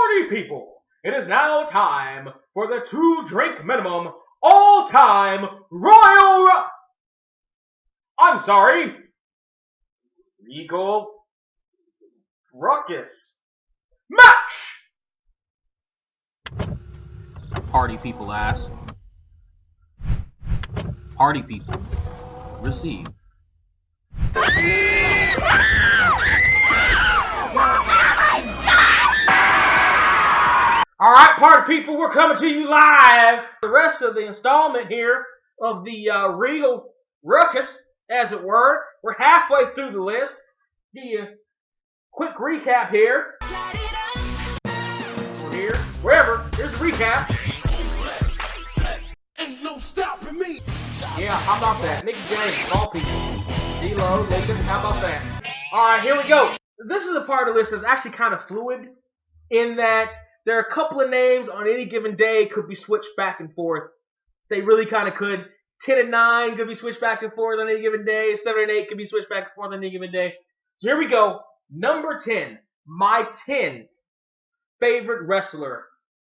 Party people, it is now time for the 2-drink minimum all-time Regal Ruckus match! Party people ask. Party people receive. Alright, party people, we're coming to you live. The rest of the installment here of the Regal Ruckus, as it were. We're halfway through the list. Give you a quick recap here. We're here, wherever, here's the recap. Ain't no stopping me. Yeah, how about that? Mickey James, all people. D-Lo, Lakers, how about that? Alright, here we go. This is a part of the list that's actually kind of fluid in that there are a couple of names on any given day could be switched back and forth. They really kind of could. 10 and 9 could be switched back and forth on any given day. 7 and 8 could be switched back and forth on any given day. So here we go. Number 10. My 10 favorite wrestler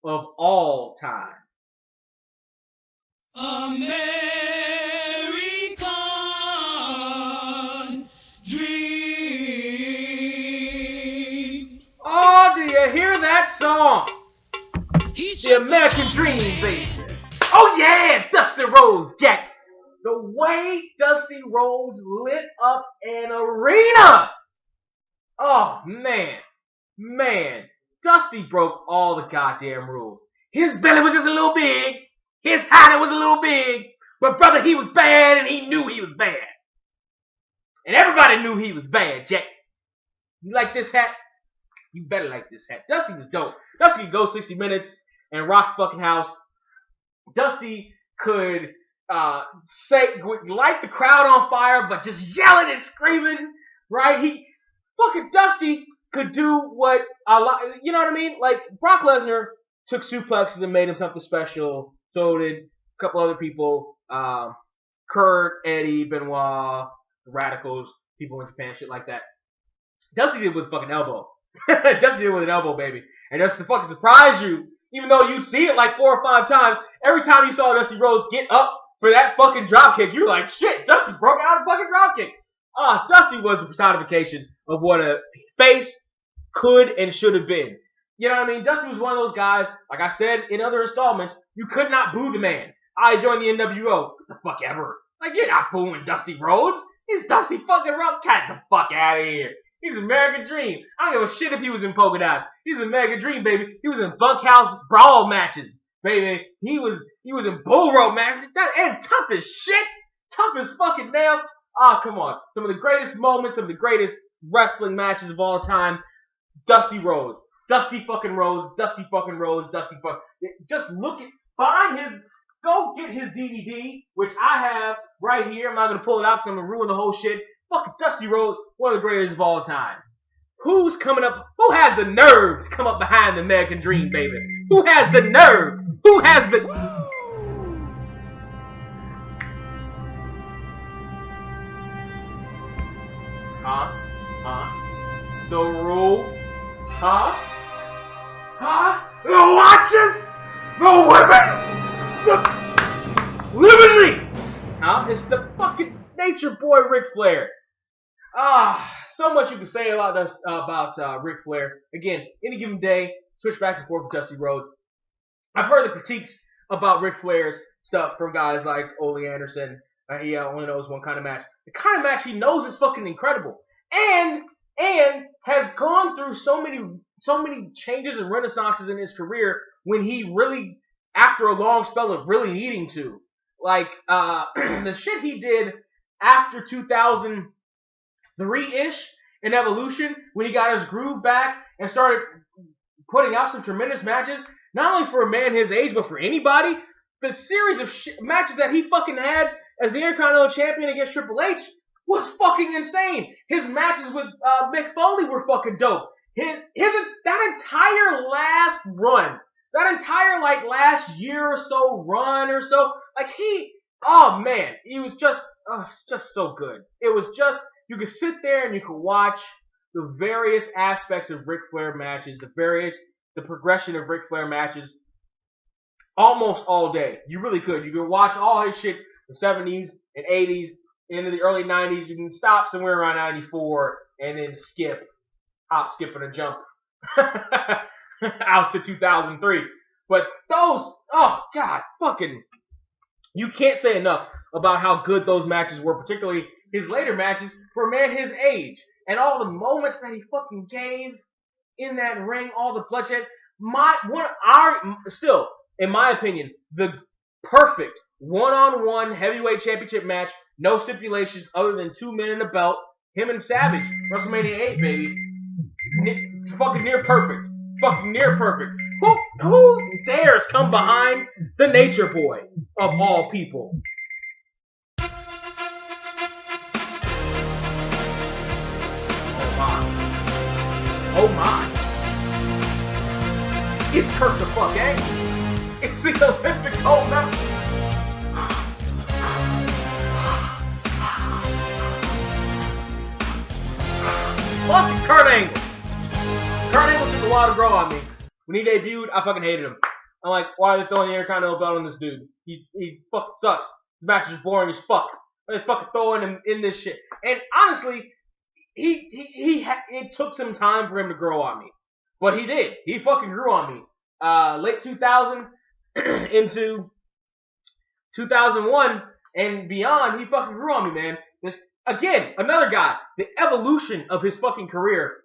of all time. American Dream. Oh, do you hear that song? The American Dream, baby. Oh yeah, Dusty Rhodes, Jack. The way Dusty Rhodes lit up an arena. Oh man. Dusty broke all the goddamn rules. His belly was just a little big. His hat was a little big. But brother, he was bad and he knew he was bad. And everybody knew he was bad, Jack. You like this hat? You better like this hat. Dusty was dope. Dusty could go 60 minutes and rock the fucking house. Dusty could light the crowd on fire, but just yelling and screaming, right? Dusty could do what a lot, you know what I mean? Like, Brock Lesnar took suplexes and made him something special. So did a couple other people, Kurt, Eddie, Benoit, the Radicals, people in Japan, shit like that. Dusty did it with a fucking elbow. Dusty did it with an elbow, baby. And just to fucking surprise you, even though you'd see it like 4 or 5 times, every time you saw Dusty Rhodes get up for that fucking dropkick, you're like, shit, Dusty broke out a fucking dropkick. Dusty was the personification of what a face could and should have been. You know what I mean? Dusty was one of those guys, like I said in other installments, you could not boo the man. I joined the NWO. What the fuck ever? Like, you're not booing Dusty Rhodes. He's Dusty fucking Rhodes. Get the fuck out of here. He's American Dream. I don't give a shit if he was in polka dots. He's American Dream, baby. He was in bunkhouse brawl matches, baby. He was in bull rope matches. And tough as shit. Tough as fucking nails. Come on. Some of the greatest moments, some of the greatest wrestling matches of all time. Dusty Rhodes. Dusty fucking Rhodes. Dusty fucking Rhodes. Dusty fucking... Just look at... Go get his DVD, which I have right here. I'm not going to pull it out because I'm going to ruin the whole shit. Fucking Dusty Rhodes, one of the greatest of all time. Who's coming up? Who has the nerve to come up behind the American Dream, baby? Who has the nerve? Who has the... The rule? The watches? The women? The liberties? It's the fucking nature boy Ric Flair. So much you can say about Ric Flair. Again, any given day, switch back and forth with Dusty Rhodes. I've heard the critiques about Ric Flair's stuff from guys like Ole Anderson. He only knows one kind of match. The kind of match he knows is fucking incredible. And has gone through so many changes and renaissances in his career when he really, after a long spell of really needing to. Like, the shit he did after 2003-ish in Evolution, when he got his groove back and started putting out some tremendous matches, not only for a man his age, but for anybody. The series of matches that he fucking had as the Intercontinental Champion against Triple H was fucking insane. His matches with Mick Foley were fucking dope. That entire last run, that entire like last year or so run or so, like he was just so good. It was just, you could sit there and you could watch the various aspects of Ric Flair matches, the the progression of Ric Flair matches almost all day. You really could. You could watch all his shit in the 70s and 80s, into the early 90s. You can stop somewhere around 94 and then hop, skip, and a jump out to 2003. But those, oh God, fucking, you can't say enough about how good those matches were, particularly his later matches for a man his age. And all the moments that he fucking gave in that ring, all the bloodshed. Still, in my opinion, the perfect one-on-one heavyweight championship match, no stipulations other than 2 men in a belt, him and Savage, WrestleMania 8, baby. Fucking near perfect. Fucking near perfect. Who dares come behind the Nature Boy of all people? Oh my. It's Kurt the fuck Angle. It's the Olympic gold medal. Fucking Kurt Angle. Kurt Angle took a while to grow on me. When he debuted, I fucking hated him. I'm like, why are they throwing the Intercontinental belt on this dude? He fucking sucks. The match is boring as fuck. Why are they fucking throwing him in this shit? And honestly, it took some time for him to grow on me. But he did. He fucking grew on me. Late 2000 into 2001 and beyond, he fucking grew on me, man. Again, another guy. The evolution of his fucking career.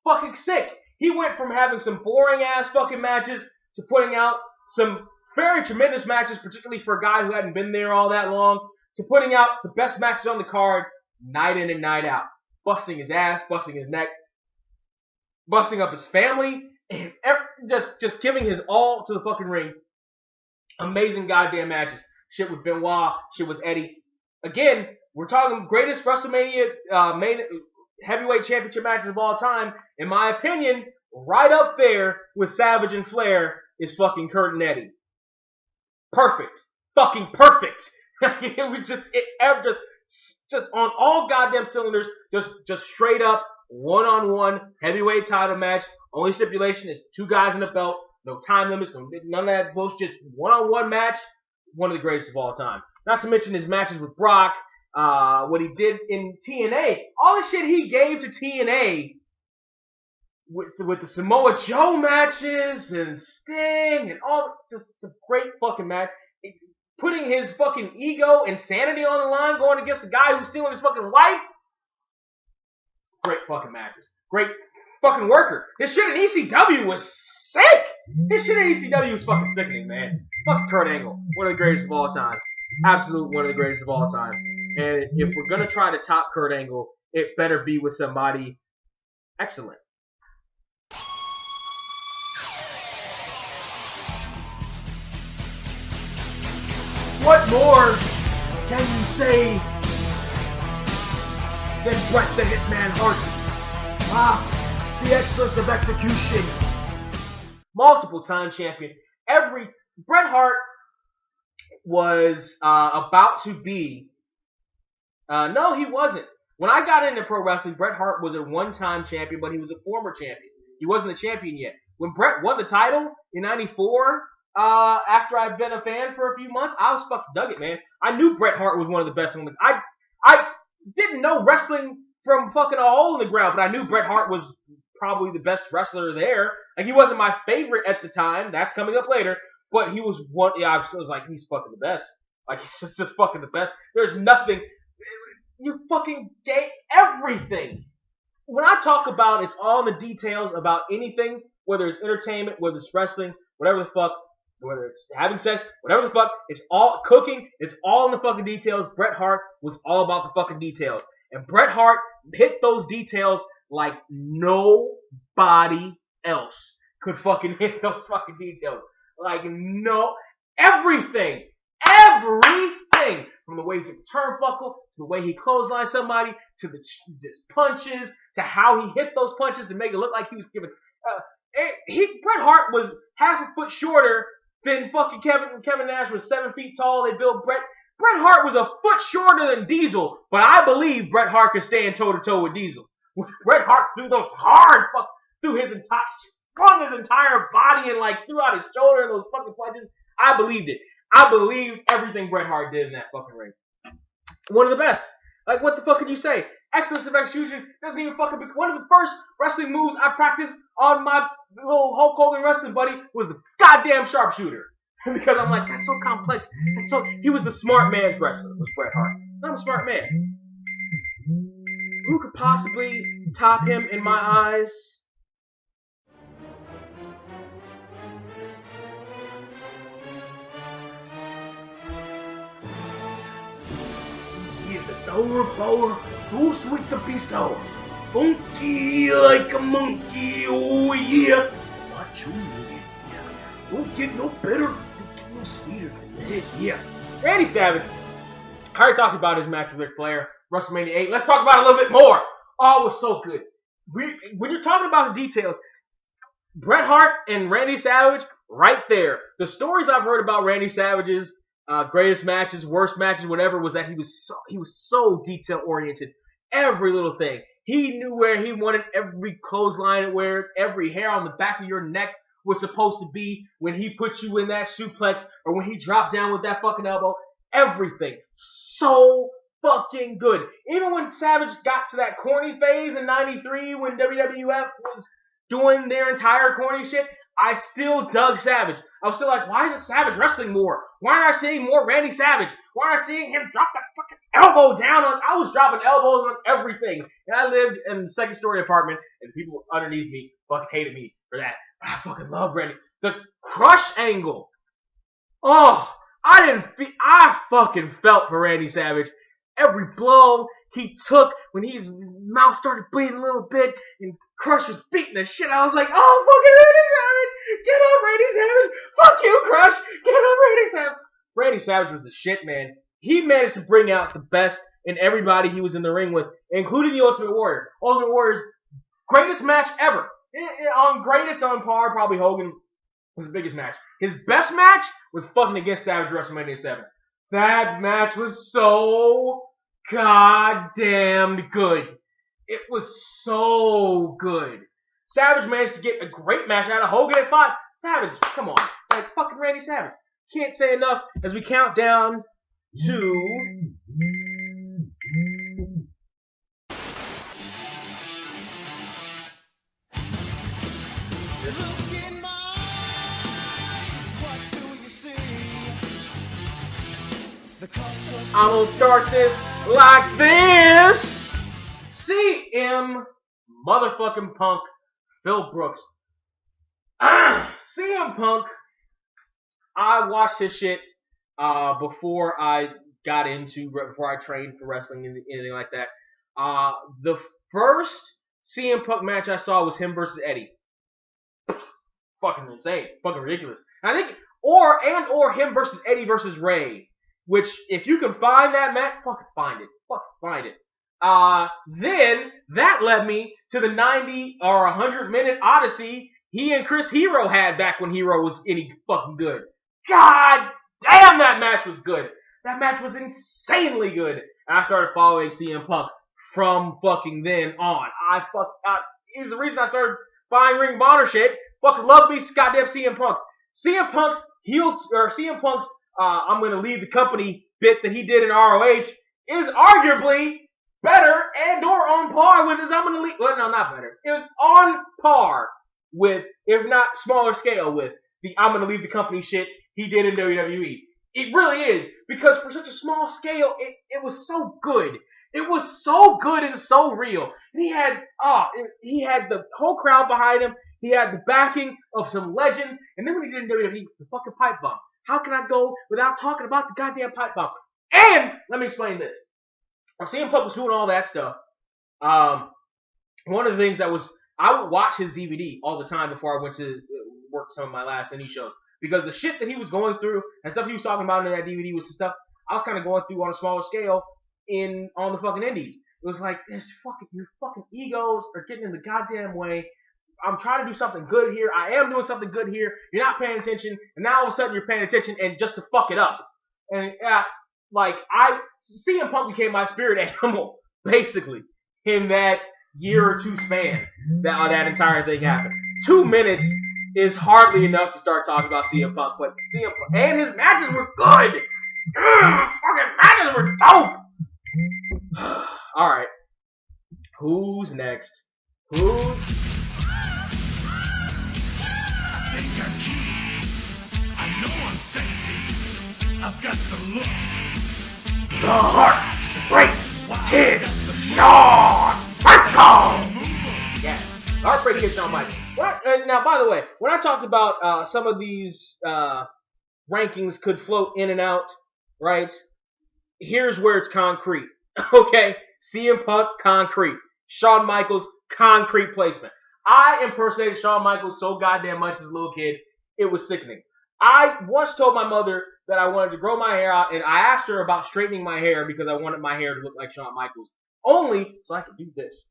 Fucking sick. He went from having some boring ass fucking matches to putting out some very tremendous matches, particularly for a guy who hadn't been there all that long, to putting out the best matches on the card night in and night out. Busting his ass, busting his neck, busting up his family, and just giving his all to the fucking ring. Amazing goddamn matches. Shit with Benoit, shit with Eddie. Again, we're talking greatest WrestleMania main heavyweight championship matches of all time. In my opinion, right up there with Savage and Flair is fucking Kurt and Eddie. Perfect. Fucking perfect. It was just on all goddamn cylinders, just straight up one-on-one heavyweight title match. Only stipulation is 2 guys in the belt, no time limits, none of that bullshit, just one-on-one match. One of the greatest of all time. Not to mention his matches with Brock, what he did in TNA, all the shit he gave to TNA with the Samoa Joe matches and Sting and all, just it's a great fucking match. Putting his fucking ego and sanity on the line, going against the guy who's stealing his fucking wife. Great fucking matches. Great fucking worker. His shit in ECW was sick. His shit in ECW was fucking sickening, man. Fucking Kurt Angle. One of the greatest of all time. Absolute one of the greatest of all time. And if we're going to try to top Kurt Angle, it better be with somebody excellent. What more can you say than Bret the Hitman Hart? The excellence of execution. Multiple time champion. Bret Hart was about to be. No, he wasn't. When I got into pro wrestling, Bret Hart was a one-time champion, but he was a former champion. He wasn't a champion yet. When Bret won the title in '94. After I'd been a fan for a few months, I was fucking dug it, man. I knew Bret Hart was one of the best. I didn't know wrestling from fucking a hole in the ground, but I knew Bret Hart was probably the best wrestler there. Like, he wasn't my favorite at the time. That's coming up later. But he was one. Yeah, I was like, he's fucking the best. Like, he's just fucking the best. There's nothing. You fucking gave everything. When I talk about it's all in the details about anything, whether it's entertainment, whether it's wrestling, whatever the fuck. Whether it's having sex, whatever the fuck, it's all cooking, it's all in the fucking details. Bret Hart was all about the fucking details. And Bret Hart hit those details like nobody else could fucking hit those fucking details. Like, no, everything. From the way he took the turnbuckle, to the way he clotheslined somebody, to the just punches, to how he hit those punches to make it look like he was giving. Bret Hart was half a foot shorter than fucking Kevin Nash was 7 feet tall. They built Bret Hart was a foot shorter than Diesel, but I believe Bret Hart could stand toe to toe with Diesel. Bret Hart threw those hard through his entire sprung his entire body and like threw out his shoulder in those fucking punches. I believed it. I believed everything Bret Hart did in that fucking ring. One of the best. Like, what the fuck could you say? Excellence of execution doesn't even fucking be. One of the first wrestling moves I practiced on my little Hulk Hogan wrestling buddy was a goddamn sharpshooter. Because I'm like, that's so complex. He was the smart man's wrestler, was Bret Hart. I'm a smart man. Who could possibly top him in my eyes? He's the door power, too sweet to be sour. Funky like a monkey, oh yeah. Macho, yeah. Don't get no better, don't get no sweeter than that, yeah. Randy Savage. I already talked about his match with Ric Flair, WrestleMania 8. Let's talk about it a little bit more. Oh, it was so good. When you're talking about the details, Bret Hart and Randy Savage, right there. The stories I've heard about Randy Savage's greatest matches, worst matches, whatever, was that he was so detail oriented. Every little thing. He knew where he wanted every clothesline to wear, every hair on the back of your neck was supposed to be when he put you in that suplex or when he dropped down with that fucking elbow. Everything. So fucking good. Even when Savage got to that corny phase in 93 when WWF was doing their entire corny shit, I still dug Savage. I was still like, why isn't Savage wrestling more? Why aren't I seeing more Randy Savage? Why aren't I seeing him drop that fucking elbow down on... I was dropping elbows on everything. And I lived in a second story apartment, and people underneath me fucking hated me for that. I fucking love Randy. The crush angle. Oh, I fucking felt for Randy Savage. Every blow he took when his mouth started bleeding a little bit and Crush was beating the shit. I was like, oh, fucking Randy Savage! Get up, Randy Savage! Fuck you, Crush! Get up, Randy Savage! Randy Savage was the shit, man. He managed to bring out the best in everybody he was in the ring with, including the Ultimate Warrior. Ultimate Warrior's greatest match ever. On greatest on par, probably Hogan was the biggest match. His best match was fucking against Savage WrestleMania 7. That match was so goddamn good. It was so good. Savage managed to get a great match out of Hogan at 5. Savage, come on. Like, fucking Randy Savage. Can't say enough as we count down to... I'm gonna start this like this. CM motherfucking Punk Phil Brooks. CM Punk, I watched his shit before I trained for wrestling and anything like that. The first CM Punk match I saw was him versus Eddie. Fucking insane. Fucking ridiculous. And I think, or him versus Eddie versus Ray. Which, if you can find that match, fucking find it. Fucking find it. Then, that led me to the 90 or 100 minute odyssey he and Chris Hero had back when Hero was any fucking good. God damn, that match was good. That match was insanely good. And I started following CM Punk from fucking then on. He's the reason I started buying Ring of Honor shit. Fucking love me goddamn CM Punk. CM Punk's I'm going to leave the company bit that he did in ROH is arguably better and or on par with his I'm going to leave. Well, no, not better. It was on par with, if not smaller scale, with the I'm going to leave the company shit he did in WWE. It really is. Because for such a small scale, it was so good. It was so good and so real. And he had the whole crowd behind him. He had the backing of some legends. And then when he did in WWE, the fucking pipe bomb. How can I go without talking about the goddamn pipe bomb? And let me explain this. While CM Punk was doing all that stuff, one of the things I would watch his DVD all the time before I went to work some of my last indie shows. Because the shit that he was going through and stuff he was talking about in that DVD was the stuff I was kind of going through on a smaller scale on the fucking indies. It was like, your fucking egos are getting in the goddamn way. I'm trying to do something good here. I am doing something good here. You're not paying attention. And now all of a sudden you're paying attention and just to fuck it up. And CM Punk became my spirit animal, basically, in that year or two span that entire thing happened. 2 minutes is hardly enough to start talking about CM Punk, but CM Punk and his matches were good. Fucking matches were dope. All right, who's next? Who's? I think I'm cute. I know I'm sexy. I've got the looks. The Heartbreak Kid, Shawn Michaels. Yeah, Heartbreak Kid, Shawn Michaels. Now, by the way, when I talked about some of these rankings could float in and out, right? Here's where it's concrete. Okay, CM Punk, concrete. Shawn Michaels, concrete placement. I impersonated Shawn Michaels so goddamn much as a little kid, it was sickening. I once told my mother that I wanted to grow my hair out, and I asked her about straightening my hair because I wanted my hair to look like Shawn Michaels. Only so I could do this.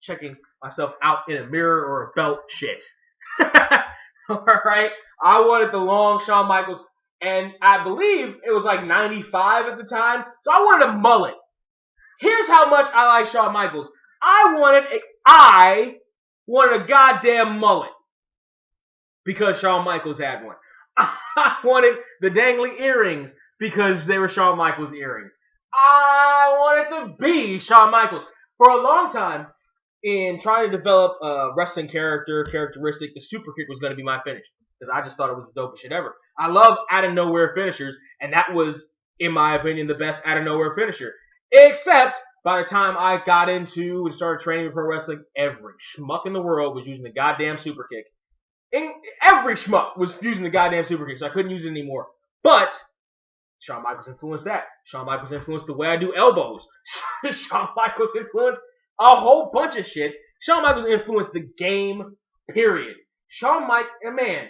Checking myself out in a mirror or a belt shit. Alright? I wanted the long Shawn Michaels, and I believe it was like 95 at the time, so I wanted a mullet. Here's how much I like Shawn Michaels. I wanted a goddamn mullet because Shawn Michaels had one. I wanted the dangly earrings because they were Shawn Michaels earrings. I wanted to be Shawn Michaels. For a long time, in trying to develop a wrestling characteristic, the super kick was going to be my finish because I just thought it was the dopest shit ever. I love out of nowhere finishers, and that was, in my opinion, the best out of nowhere finisher. Except by the time I got into and started training for pro wrestling, every schmuck in the world was using the goddamn super kick. And every schmuck was using the goddamn super kick, so I couldn't use it anymore. But Shawn Michaels influenced that. Shawn Michaels influenced the way I do elbows. Shawn Michaels influenced a whole bunch of shit. Shawn Michaels influenced the game, period. Shawn Michaels, man,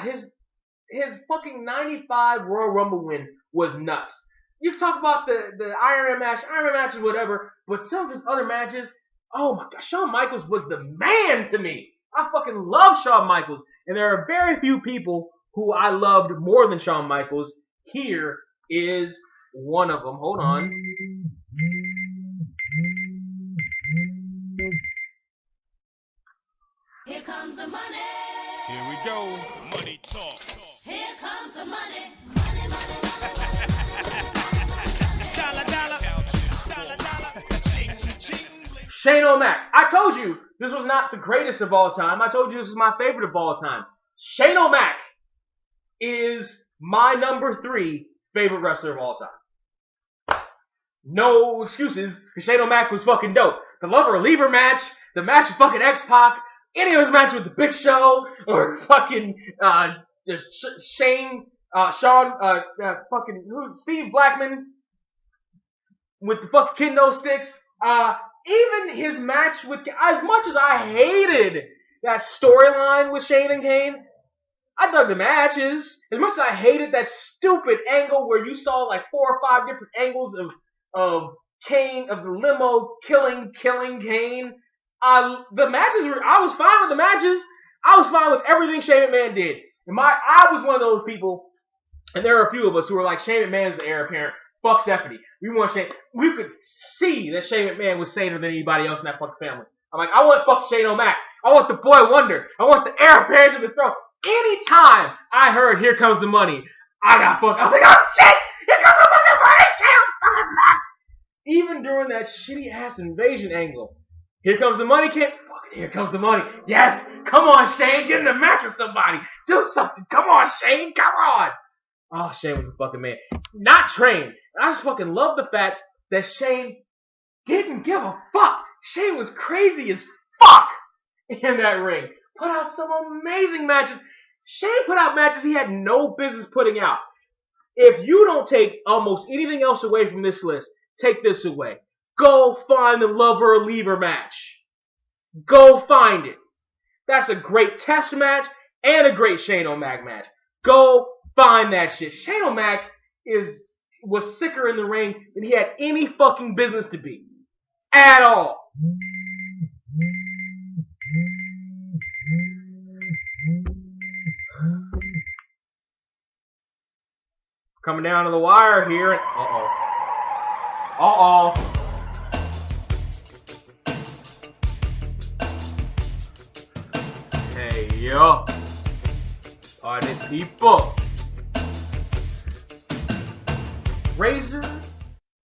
his fucking 95 Royal Rumble win was nuts. You talk about the Iron Man match is whatever, but some of his other matches, oh my god, Shawn Michaels was the man to me. I fucking love Shawn Michaels, and there are very few people who I loved more than Shawn Michaels. Here is one of them. Hold on. Here comes the money. Here we go. Money talk. Here comes the money. Money, money, money. Dollar, dollar. Dollar, dollar. Ching, ching. Shane O'Mac. I told you this was not the greatest of all time. I told you this was my favorite of all time. Shane O'Mac is my number 3 favorite wrestler of all time. No excuses, because Shane O'Mac was fucking dope. The Lover Lever match, the match with fucking X-Pac, any of his matches with the Big Show, or fucking Steve Blackman with the fucking kendo sticks. Even his match with, as much as I hated that storyline with Shane and Kane, I dug the matches. As much as I hated that stupid angle where you saw like 4 or 5 different angles of Kane, of the limo killing Kane. The matches were, I was fine with the matches. I was fine with everything Shane McMahon did. I was one of those people, and there are a few of us who were like, Shane McMahon is the heir apparent. Fuck Stephanie. We could see that Shane McMahon was saner than anybody else in that fucking family. I'm like, I want fuck Shane O'Mac. I want the boy wonder. I want the heir apparent to the throne. Anytime I heard "Here Comes the Money," I got fucked. I was like, oh shit! Here comes the fucking money! Shane fucking Mac! Even during that shitty ass invasion angle, here comes the money, kid. Fucking here comes the money. Yes, come on, Shane, get in the match with somebody. Do something. Come on, Shane. Come on. Oh, Shane was a fucking man. Not trained. And I just fucking love the fact that Shane didn't give a fuck. Shane was crazy as fuck in that ring. Put out some amazing matches. Shane put out matches he had no business putting out. If you don't take almost anything else away from this list, take this away. Go find the Lover or Lever match. Go find it. That's a great test match and a great Shane O'Mac match. Go find that shit. Shane O'Mac was sicker in the ring than he had any fucking business to be. At all. Coming down to the wire here. Yeah. Party people. Razor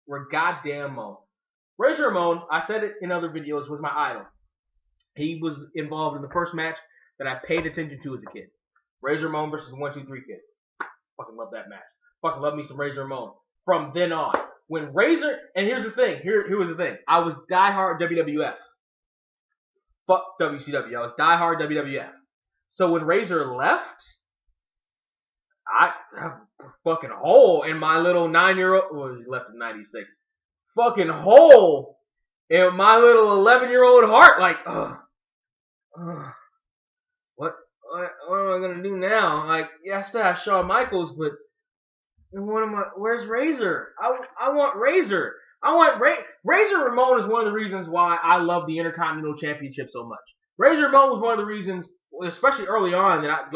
or goddamn Ramon. Razor Ramon, I said it in other videos, was my idol. He was involved in the first match that I paid attention to as a kid. Razor Ramon versus 1-2-3 Kid. Fucking love that match. Fucking love me some Razor Ramon. From then on. When Razor, and here's the thing. Here was the thing. I was diehard WWF. Fuck WCW. I was diehard WWF. So when Razor left, I have a fucking hole in my little 9-year-old. Well, he left in 96. Fucking hole in my little 11-year-old heart. Like, what am I gonna do now? Like, yeah, I still have Shawn Michaels, but where's Razor? I want Razor. Razor Ramon is one of the reasons why I love the Intercontinental Championship so much. Razor Ramon was one of the reasons, especially early on, that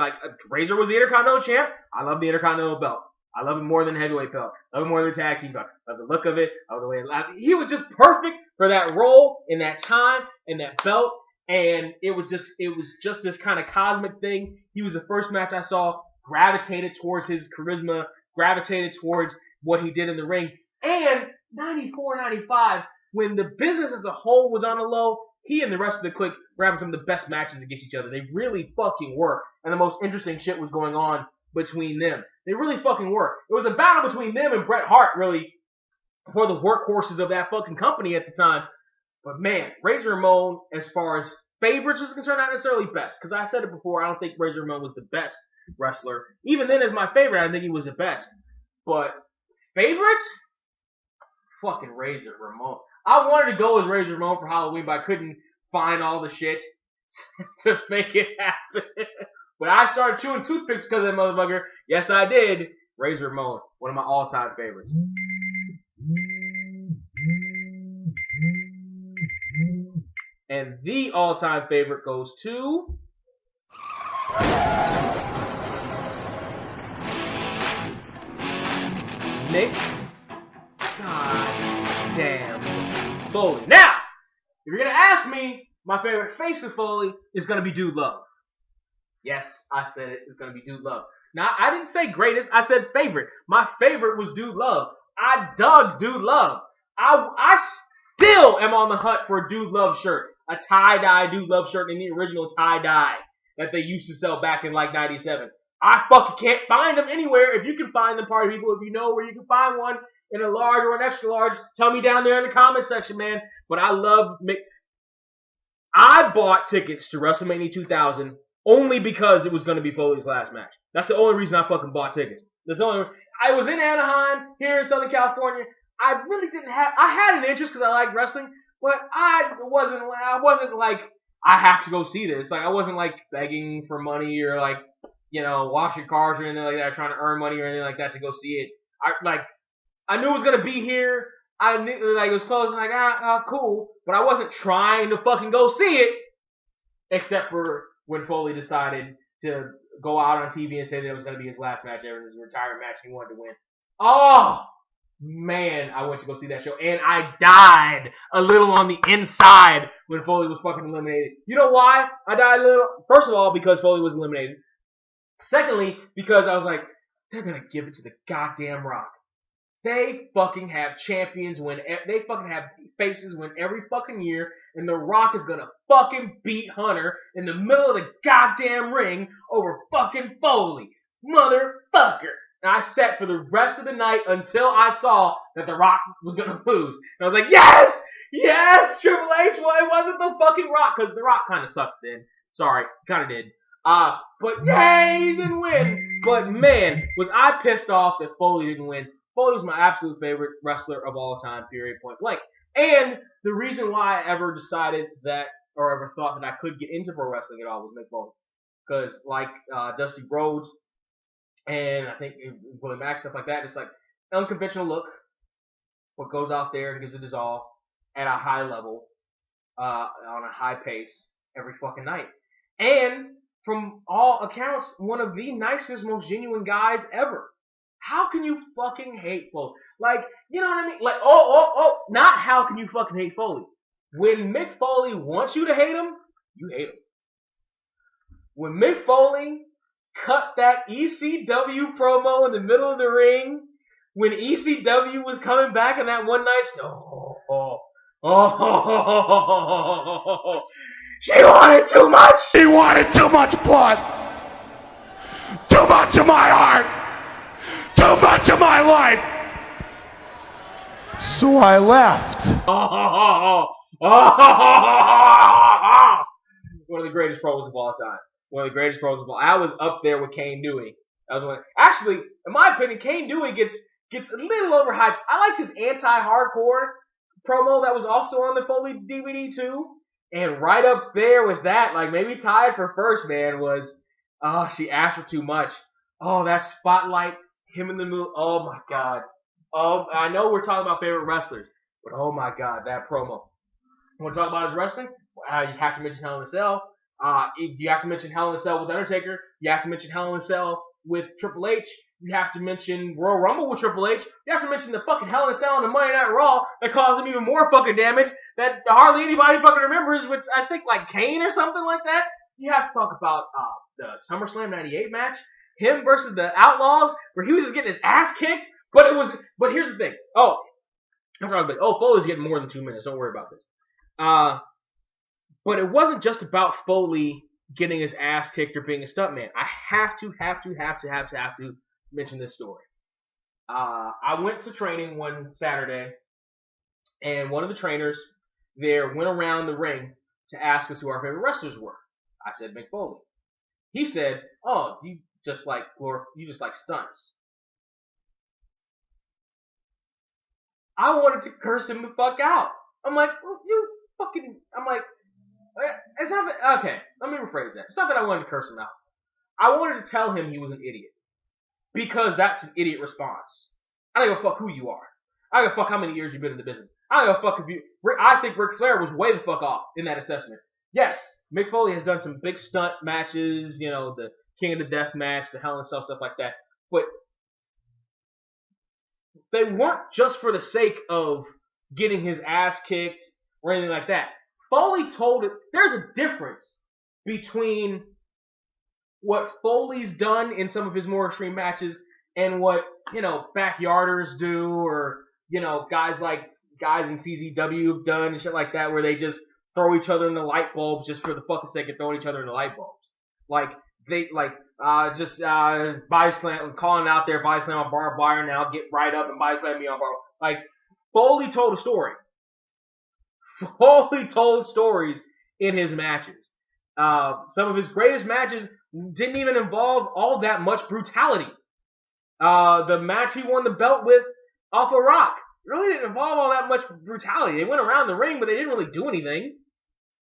Razor was the Intercontinental Champ. I love the Intercontinental belt. I love it more than heavyweight belt. I love it more than the tag team belt. I love the look of it. I love the way he was just perfect for that role in that time and that belt. And it was just this kind of cosmic thing. He was the first match I saw gravitated towards his charisma, gravitated towards what he did in the ring. And 94, 95, when the business as a whole was on the low, he and the rest of the clique were having some of the best matches against each other. They really fucking were. And the most interesting shit was going on between them. They really fucking were. It was a battle between them and Bret Hart, really, for the workhorses of that fucking company at the time. But man, Razor Ramon, as far as favorites is concerned, not necessarily best. Because I said it before, I don't think Razor Ramon was the best wrestler. Even then, as my favorite, I think he was the best. But favorite? Fucking Razor Ramon. I wanted to go as Razor Ramon for Halloween, but I couldn't find all the shit to make it happen. But I started chewing toothpicks because of that motherfucker. Yes, I did. Razor Ramon, one of my all-time favorites. And the all-time favorite goes to Mick goddamn Foley. Now, if you're gonna ask me, my favorite face of Foley is gonna be Dude Love. Yes, I said it. It's gonna be Dude Love. Now, I didn't say greatest. I said favorite. My favorite was Dude Love. I dug Dude Love. I still am on the hunt for a Dude Love shirt. A tie-dye Dude Love shirt in the original tie-dye that they used to sell back in like 97. I fucking can't find them anywhere. If you can find them, party people, if you know where you can find one in a large or an extra large, tell me down there in the comment section, man. But I love I bought tickets to WrestleMania 2000 only because it was going to be Foley's last match. That's the only reason I fucking bought tickets. I was in Anaheim, here in Southern California. I really didn't have, I had an interest because I liked wrestling, but I wasn't like, I have to go see this. Like, I wasn't like begging for money or like, you know, washing cars or anything like that, trying to earn money or anything like that to go see it. I knew it was going to be here. I knew, like, it was close, like, cool. But I wasn't trying to fucking go see it, except for when Foley decided to go out on TV and say that it was going to be his last match ever, his retirement match, and he wanted to win. Oh, man, I went to go see that show, and I died a little on the inside when Foley was fucking eliminated. You know why I died a little? First of all, because Foley was eliminated. Secondly, because I was like, they're going to give it to the goddamn Rock. They fucking have champions they fucking have faces win every fucking year, and The Rock is gonna fucking beat Hunter in the middle of the goddamn ring over fucking Foley. Motherfucker. And I sat for the rest of the night until I saw that The Rock was gonna lose. And I was like, yes! Yes! Triple H, well, it wasn't the fucking Rock, because The Rock kinda sucked then. Sorry, kinda did. But yay, he didn't win. But man, was I pissed off that Foley didn't win. Foley was my absolute favorite wrestler of all time, period, point blank. And the reason why I ever decided that, or ever thought that I could get into pro wrestling at all was Mick Foley. Because like Dusty Rhodes, and I think Willie Mack, stuff like that, it's like unconventional look, but goes out there and gives it his all at a high level, on a high pace, every fucking night. And from all accounts, one of the nicest, most genuine guys ever. How can you fucking hate Foley? Like, you know what I mean? Like, not how can you fucking hate Foley. When Mick Foley wants you to hate him, you hate him. when Mick Foley cut that ECW promo in the middle of the ring, when ECW was coming back in that one night, she wanted too much. He wanted too much blood. Too much of my heart. Too much of my life. So I left. One of the greatest promos of all time. One of the greatest promos of all. I was up there with Kane Dewey. That was one. Actually, in my opinion, Kane Dewey gets a little overhyped. I liked his anti-hardcore promo that was also on the Foley DVD too. And right up there with that, like maybe tied for first, man, was she asked for too much. Oh, that spotlight, him in the movie. Oh my God. Oh, I know we're talking about favorite wrestlers, but oh my God, that promo. You want to talk about his wrestling? You have to mention Hell in a Cell. You have to mention Hell in a Cell with Undertaker. You have to mention Hell in a Cell with Triple H. You have to mention Royal Rumble with Triple H. You have to mention the fucking Hell in a Cell on the Monday Night Raw that caused him even more fucking damage that hardly anybody fucking remembers, which I think like Kane or something like that. You have to talk about the SummerSlam 98 match. Him versus the Outlaws, where he was just getting his ass kicked. But here's the thing. Foley's getting more than 2 minutes. Don't worry about this. But it wasn't just about Foley getting his ass kicked or being a stuntman. I have to mention this story. I went to training one Saturday, and one of the trainers there went around the ring to ask us who our favorite wrestlers were. I said Mick Foley. He said, "Oh, you just like stunts." I wanted to curse him the fuck out. I'm like, it's not that, okay, let me rephrase that. It's not that I wanted to curse him out. I wanted to tell him he was an idiot. Because that's an idiot response. I don't give a fuck who you are. I don't give a fuck how many years you've been in the business. I don't give a fuck if you, I think Ric Flair was way the fuck off in that assessment. Yes, Mick Foley has done some big stunt matches, the King of the Death match, the Hell in a Cell, stuff like that. But they weren't just for the sake of getting his ass kicked or anything like that. Foley told it. There's a difference between what Foley's done in some of his more extreme matches and what, backyarders do or, guys in CZW have done and shit like that where they just throw each other in the light bulbs just for the fucking sake of throwing each other in the light bulbs. Body slam, calling out there, body slam on barbed wire, now get right up and body slam me on barbed wire. Like, Foley told a story. Foley told stories in his matches. Some of his greatest matches didn't even involve all that much brutality. The match he won the belt with off of Rock really didn't involve all that much brutality. They went around the ring, but they didn't really do anything.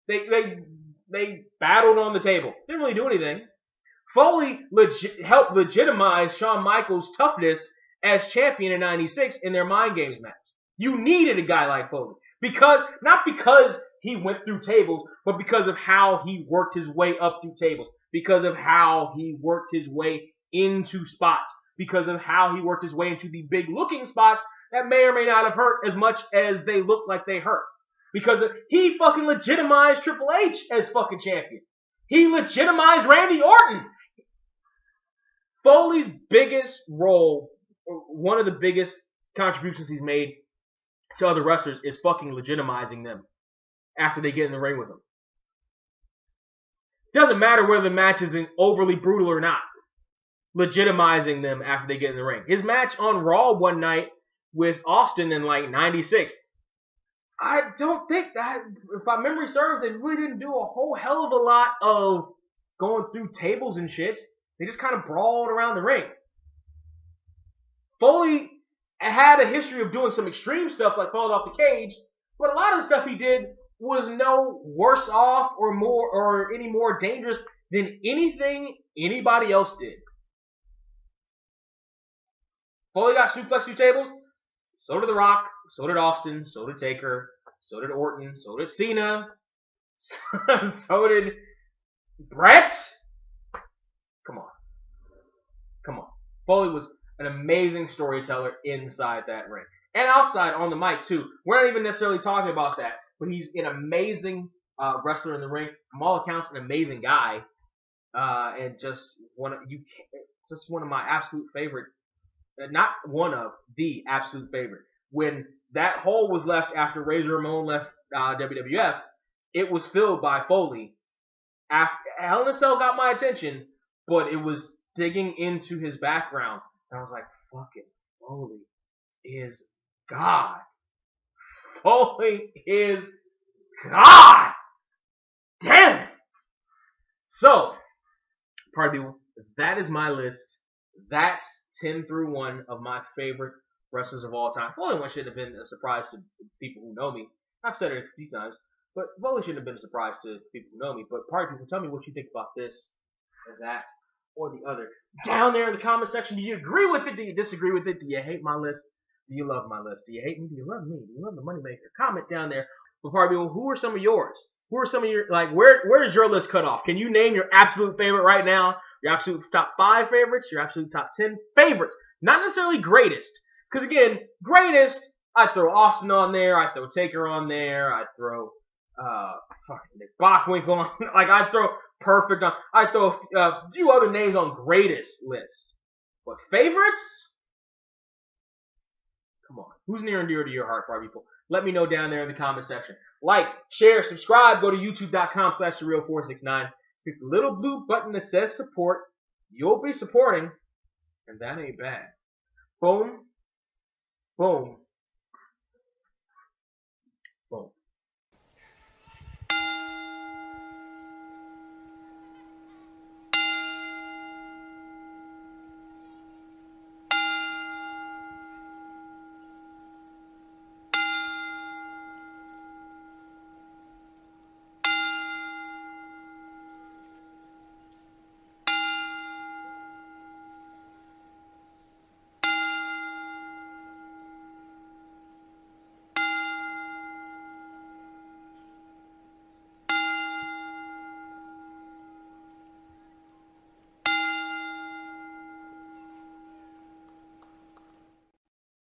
They battled on the table. Didn't really do anything. Foley helped legitimize Shawn Michaels' toughness as champion in '96 in their Mind Games match. You needed a guy like Foley. Not because he went through tables, but because of how he worked his way up through tables. Because of how he worked his way into spots. Because of how he worked his way into the big looking spots that may or may not have hurt as much as they looked like they hurt. Because he fucking legitimized Triple H as fucking champion. He legitimized Randy Orton. Foley's biggest role, one of the biggest contributions he's made to other wrestlers is fucking legitimizing them after they get in the ring with him. Doesn't matter whether the match is overly brutal or not. Legitimizing them after they get in the ring. His match on Raw one night with Austin in '96. I don't think that, if my memory serves, they really didn't do a whole hell of a lot of going through tables and shit. They just kind of brawled around the ring. Foley had a history of doing some extreme stuff like falling off the cage, but a lot of the stuff he did was no worse off or any more dangerous than anything anybody else did. Foley got suplexed through tables. So did The Rock. So did Austin. So did Taker. So did Orton. So did Cena. So did Bret. Come on. Foley was an amazing storyteller inside that ring. And outside on the mic, too. We're not even necessarily talking about that. But he's an amazing wrestler in the ring. From all accounts, an amazing guy. and just one of my absolute favorite, not one of the absolute favorite. When that hole was left after Razor Ramon left WWF, it was filled by Foley. After Hell in a Cell got my attention, but it was digging into his background, and I was like, "Fucking Foley is God. Foley is God. Damn it." So, pardon me, that is my list. That's 10 through 1 of my favorite wrestlers of all time. Foley one shouldn't have been a surprise to people who know me. I've said it a few times, but Foley shouldn't have been a surprise to people who know me. But pardon people, tell me what you think about this or that or the other. Down there in the comment section, do you agree with it? Do you disagree with it? Do you hate my list? Do you love my list? Do you hate me? Do you love me? Do you love the Moneymaker? Comment down there. But pardon people, who are some of yours? Who are some of your, like, where does your list cut off? Can you name your absolute favorite right now? Your absolute top 5 favorites? Your absolute top 10 favorites? Not necessarily greatest. Because again, greatest, I'd throw Austin on there. I'd throw Taker on there. I'd throw, fucking Nick Bockwink on. Like, I'd throw Perfect on. I'd throw a few other names on greatest list. But favorites? Come on. Who's near and dear to your heart, party people? Let me know down there in the comment section. Like, share, subscribe. Go to youtube.com/surreal469. Click the little blue button that says support. You'll be supporting, and that ain't bad. Boom. Boom.